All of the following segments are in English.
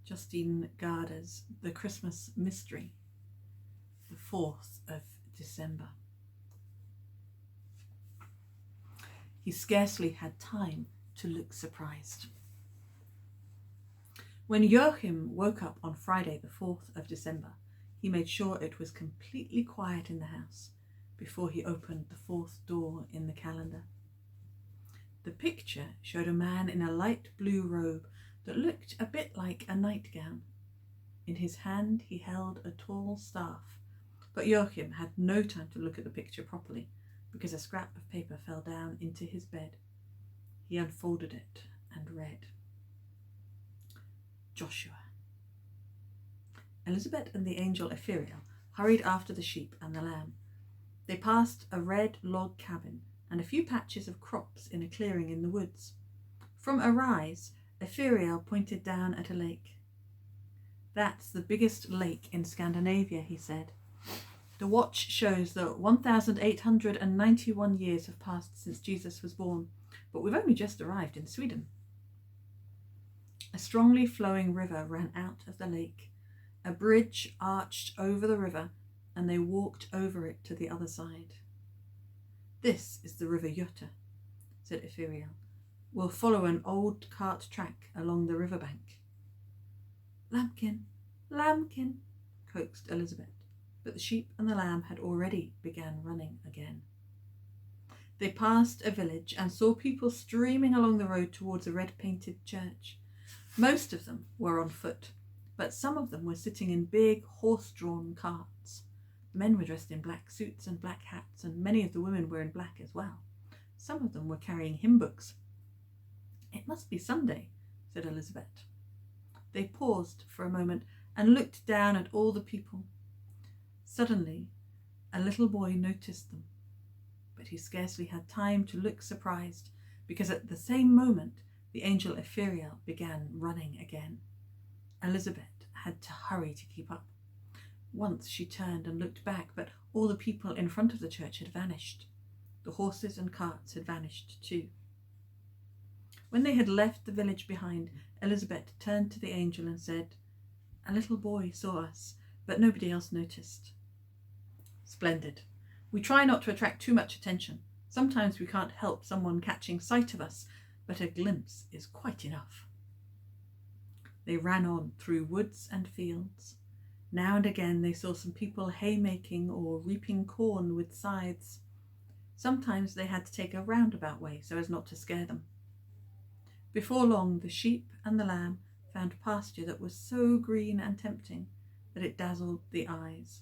Jostein Gaarder's The Christmas Mystery, the 4th of December. He scarcely had time to look surprised. When Joachim woke up on Friday the 4th of December, he made sure it was completely quiet in the house before he opened the 4th door in the calendar. The picture showed a man in a light blue robe that looked a bit like a nightgown. In his hand he held a tall staff, but Joachim had no time to look at the picture properly because a scrap of paper fell down into his bed. He unfolded it and read, Joshua. Elizabeth and the angel Ephraim hurried after the sheep and the lamb. They passed a red log cabin and a few patches of crops in a clearing in the woods. From a rise, Ephraim pointed down at a lake. That's the biggest lake in Scandinavia, he said. The watch shows that 1,891 years have passed since Jesus was born, but we've only just arrived in Sweden. A strongly flowing river ran out of the lake. A bridge arched over the river, and they walked over it to the other side. This is the river Jutta, said Ephraim. We'll follow an old cart track along the riverbank. Lambkin, lambkin, coaxed Elizabeth, but the sheep and the lamb had already begun running again. They passed a village and saw people streaming along the road towards a red-painted church. Most of them were on foot, but some of them were sitting in big horse-drawn carts. The men were dressed in black suits and black hats, and many of the women were in black as well. Some of them were carrying hymn books. It must be Sunday, said Elizabeth. They paused for a moment and looked down at all the people. Suddenly, a little boy noticed them, but he scarcely had time to look surprised, because at the same moment the angel Ephraim began running again. Elizabeth had to hurry to keep up. Once she turned and looked back, but all the people in front of the church had vanished. The horses and carts had vanished too. When they had left the village behind, Elizabeth turned to the angel and said, A little boy saw us, but nobody else noticed. Splendid. We try not to attract too much attention. Sometimes we can't help someone catching sight of us, but a glimpse is quite enough. They ran on through woods and fields. Now and again they saw some people haymaking or reaping corn with scythes. Sometimes they had to take a roundabout way so as not to scare them. Before long, the sheep and the lamb found pasture that was so green and tempting that it dazzled the eyes.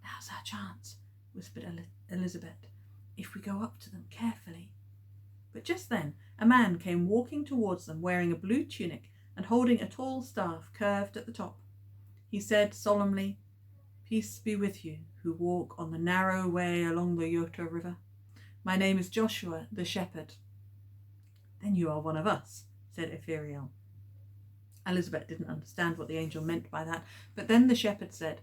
Now's our chance, whispered Elizabeth, if we go up to them carefully. But just then a man came walking towards them wearing a blue tunic and holding a tall staff curved at the top. He said solemnly, Peace be with you who walk on the narrow way along the Jutta River. My name is Joshua the shepherd. Then you are one of us, said Ephraim. Elizabeth didn't understand what the angel meant by that, but then the shepherd said,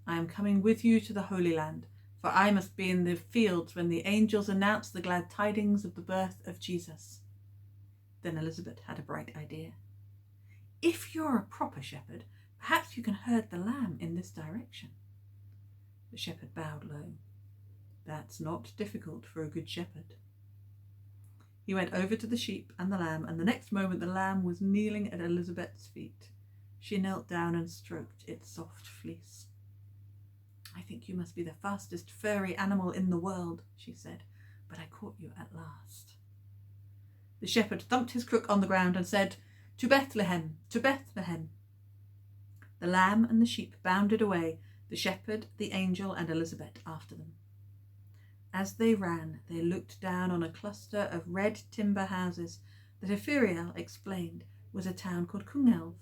I am coming with you to the Holy Land, for I must be in the fields when the angels announce the glad tidings of the birth of Jesus. Then Elizabeth had a bright idea. If you're a proper shepherd, perhaps you can herd the lamb in this direction. The shepherd bowed low. That's not difficult for a good shepherd. He went over to the sheep and the lamb, and the next moment the lamb was kneeling at Elizabeth's feet. She knelt down and stroked its soft fleece. I think you must be the fastest furry animal in the world, she said, but I caught you at last. The shepherd thumped his crook on the ground and said, To Bethlehem, to Bethlehem. The lamb and the sheep bounded away, the shepherd, the angel, and Elizabeth after them. As they ran, they looked down on a cluster of red timber houses that Ephraim explained was a town called Kungälv.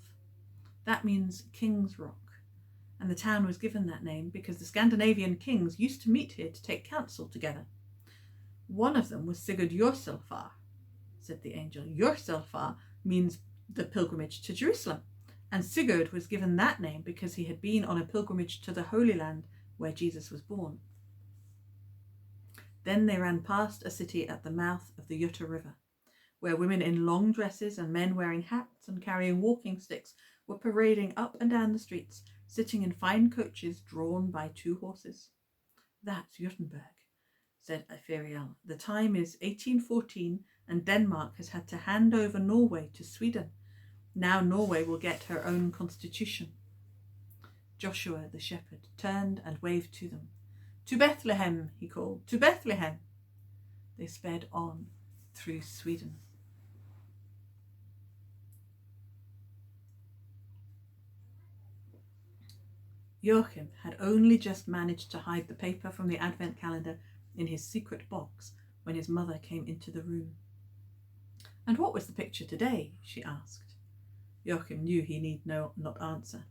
That means King's Rock, and the town was given that name because the Scandinavian kings used to meet here to take counsel together. One of them was Sigurd Jorsalfar, said the angel. Jorsalfar means the pilgrimage to Jerusalem, and Sigurd was given that name because he had been on a pilgrimage to the Holy Land where Jesus was born. Then they ran past a city at the mouth of the Jutta River. where women in long dresses and men wearing hats and carrying walking sticks were parading up and down the streets, sitting in fine coaches drawn by 2 horses. That's Juttenberg, said Epheriel. The time is 1814 and Denmark has had to hand over Norway to Sweden. Now Norway will get her own constitution. Joshua the shepherd turned and waved to them. To Bethlehem, he called. To Bethlehem. They sped on through Sweden. Joachim had only just managed to hide the paper from the advent calendar in his secret box when his mother came into the room. And what was the picture today? She asked. Joachim knew he need not answer.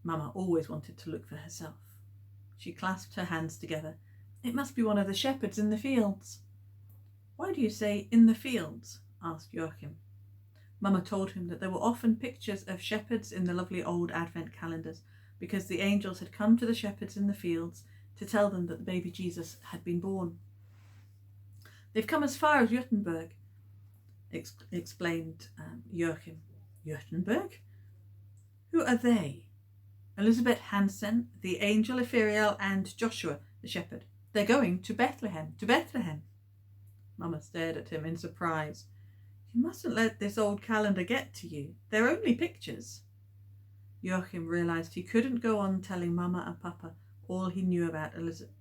Mama always wanted to look for herself. She clasped her hands together. It must be one of the shepherds in the fields. Why do you say in the fields? Asked Joachim. Mama told him that there were often pictures of shepherds in the lovely old advent calendars, because the angels had come to the shepherds in the fields to tell them that the baby Jesus had been born. They've come as far as Juttenberg, explained Joachim. Juttenberg? Who are they? Elizabeth Hansen, the angel Epheriel, and Joshua the shepherd. They're going to Bethlehem, to Bethlehem. Mama stared at him in surprise. You mustn't let this old calendar get to you. They're only pictures. Joachim realised he couldn't go on telling Mama and Papa all he knew about Elizabeth.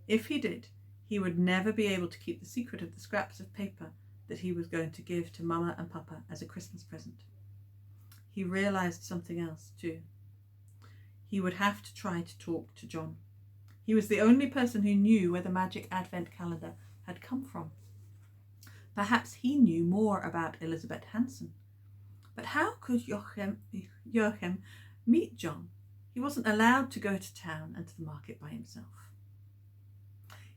If he did, he would never be able to keep the secret of the scraps of paper that he was going to give to Mama and Papa as a Christmas present. He realised something else too. He would have to try to talk to John. He was the only person who knew where the magic advent calendar had come from. Perhaps he knew more about Elizabeth Hansen. But how could Joachim meet John? He wasn't allowed to go to town and to the market by himself.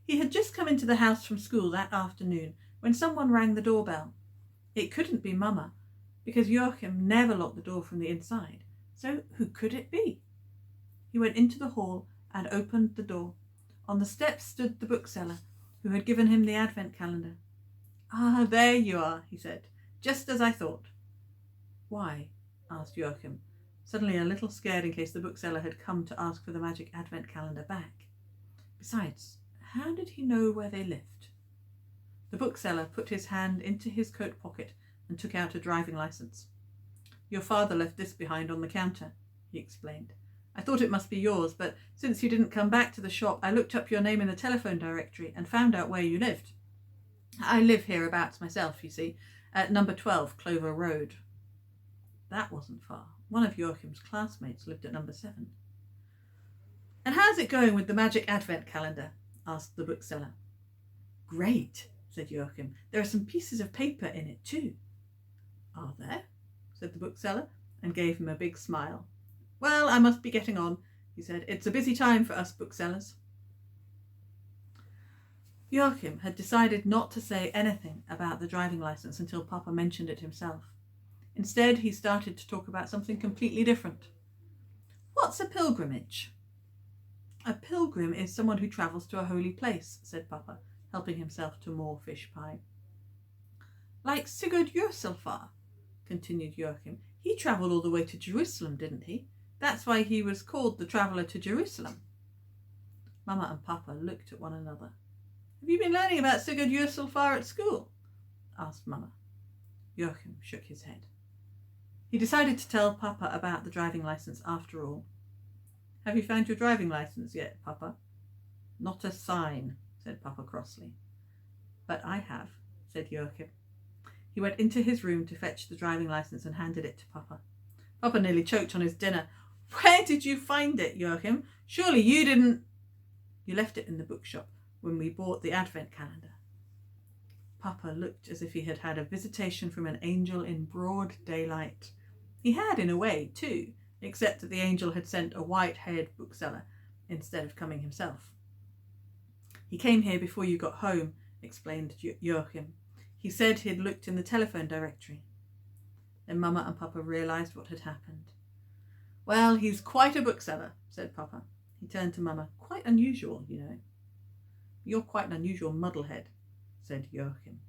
He had just come into the house from school that afternoon when someone rang the doorbell. It couldn't be Mama, because Joachim never locked the door from the inside. So who could it be? He went into the hall and opened the door. On the steps stood the bookseller, who had given him the advent calendar. Ah, there you are, he said, just as I thought. Why? Asked Joachim, suddenly a little scared in case the bookseller had come to ask for the magic advent calendar back. Besides, how did he know where they lived? The bookseller put his hand into his coat pocket and took out a driving licence. Your father left this behind on the counter, he explained. I thought it must be yours, but since you didn't come back to the shop, I looked up your name in the telephone directory and found out where you lived. I live hereabouts myself, you see, at number 12 Clover Road. That wasn't far. One of Joachim's classmates lived at number 7. And how's it going with the magic advent calendar? Asked the bookseller. Great, said Joachim. There are some pieces of paper in it too. Are there? Said the bookseller, and gave him a big smile. Well, I must be getting on, he said. It's a busy time for us booksellers. Joachim had decided not to say anything about the driving licence until Papa mentioned it himself. Instead, he started to talk about something completely different. What's a pilgrimage? A pilgrim is someone who travels to a holy place, said Papa, helping himself to more fish pie. Like Sigurd Jurselfar, continued Joachim. He travelled all the way to Jerusalem, didn't he? That's why he was called the Traveller to Jerusalem. Mama and Papa looked at one another. Have you been learning about Sigurd Jurselfar at school? Asked Mama. Joachim shook his head. He decided to tell Papa about the driving licence after all. Have you found your driving licence yet, Papa? Not a sign, said Papa crossly. But I have, said Joachim. He went into his room to fetch the driving licence and handed it to Papa. Papa nearly choked on his dinner. Where did you find it, Joachim? Surely you didn't... You left it in the bookshop when we bought the advent calendar. Papa looked as if he had had a visitation from an angel in broad daylight. He had, in a way, too, except that the angel had sent a white-haired bookseller instead of coming himself. He came here before you got home, explained Joachim. He said he'd looked in the telephone directory. Then Mama and Papa realised what had happened. Well, he's quite a bookseller, said Papa. He turned to Mama. Quite unusual, you know. You're quite an unusual muddlehead, said Joachim.